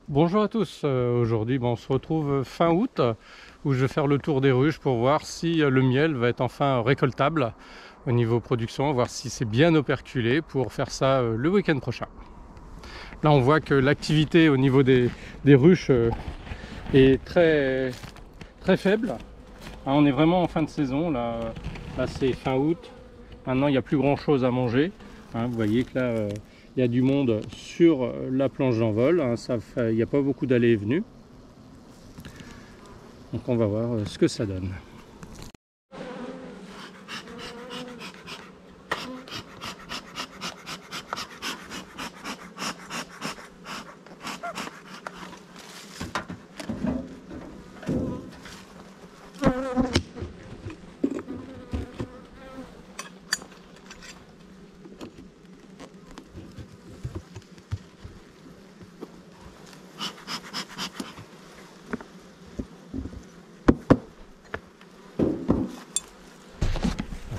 Bonjour à tous, aujourd'hui on se retrouve fin août où je vais faire le tour des ruches pour voir si le miel va être enfin récoltable au niveau production, voir si c'est bien operculé pour faire ça le week-end prochain. Là on voit que l'activité au niveau des ruches est très faible. On est vraiment en fin de saison, là c'est fin août, maintenant il n'y a plus grand chose à manger. Vous voyez que là il y a du monde sur la planche d'envol, il n'y a pas beaucoup d'allées et venues. Donc on va voir ce que ça donne.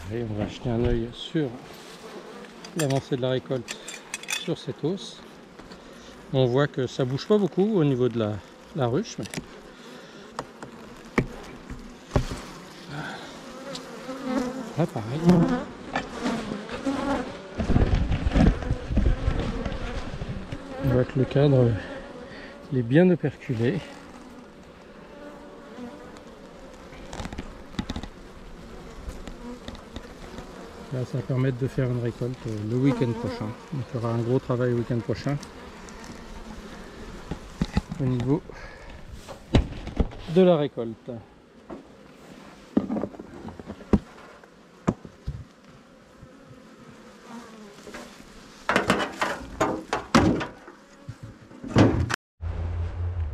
Allez, on va jeter un œil sur l'avancée de la récolte sur cette hausse. On voit que ça bouge pas beaucoup au niveau de la ruche. Là pareil. On voit que le cadre il est bien operculé. Là, ça va permettre de faire une récolte le week-end prochain. On fera un gros travail le week-end prochain au niveau de la récolte.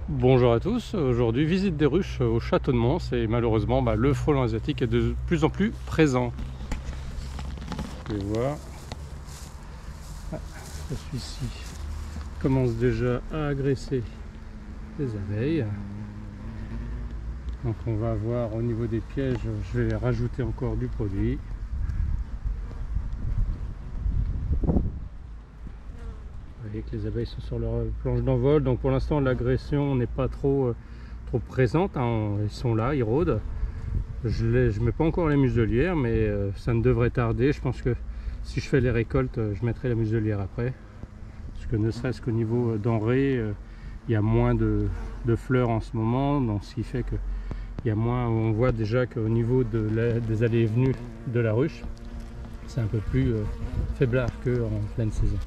Bonjour à tous, aujourd'hui visite des ruches au château de Mons et malheureusement le frelon asiatique est de plus en plus présent. Vous pouvez voir, celui-ci commence déjà à agresser les abeilles. Donc on va voir au niveau des pièges, je vais rajouter encore du produit. Vous voyez que les abeilles sont sur leur planche d'envol, donc pour l'instant l'agression n'est pas trop présente, ils sont là, ils rôdent. Je mets pas encore les muselières, mais ça ne devrait tarder. Je pense que si je fais les récoltes, je mettrai la muselière après. Parce que ne serait-ce qu'au niveau denrées, il y a moins de fleurs en ce moment, donc ce qui fait que il y a moins. On voit déjà qu'au niveau des allées et venues de la ruche, c'est un peu plus faiblard qu'en pleine saison.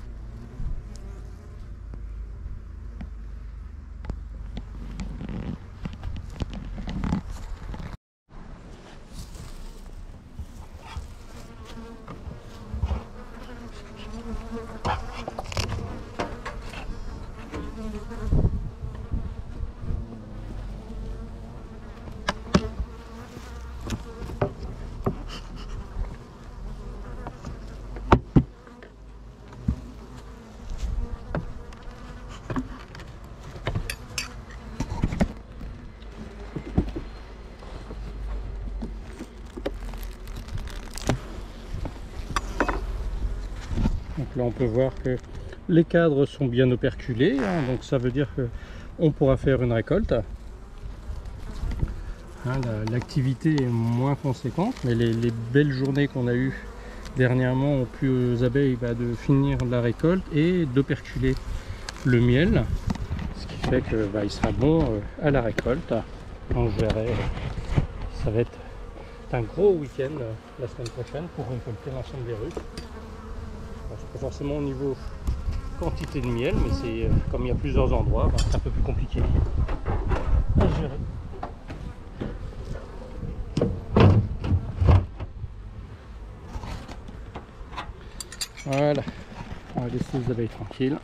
Donc là on peut voir que les cadres sont bien operculés, donc ça veut dire qu'on pourra faire une récolte. L'activité est moins conséquente, mais les belles journées qu'on a eues dernièrement ont pu aux abeilles de finir la récolte et d'operculer le miel, ce qui fait que il sera bon à la récolte. Donc je verrai, ça va être un gros week-end la semaine prochaine pour récolter l'ensemble des ruches. C'est pas forcément au niveau quantité de miel, mais c'est comme il y a plusieurs endroits, c'est un peu plus compliqué à gérer. Voilà, on va laisser les abeilles tranquilles.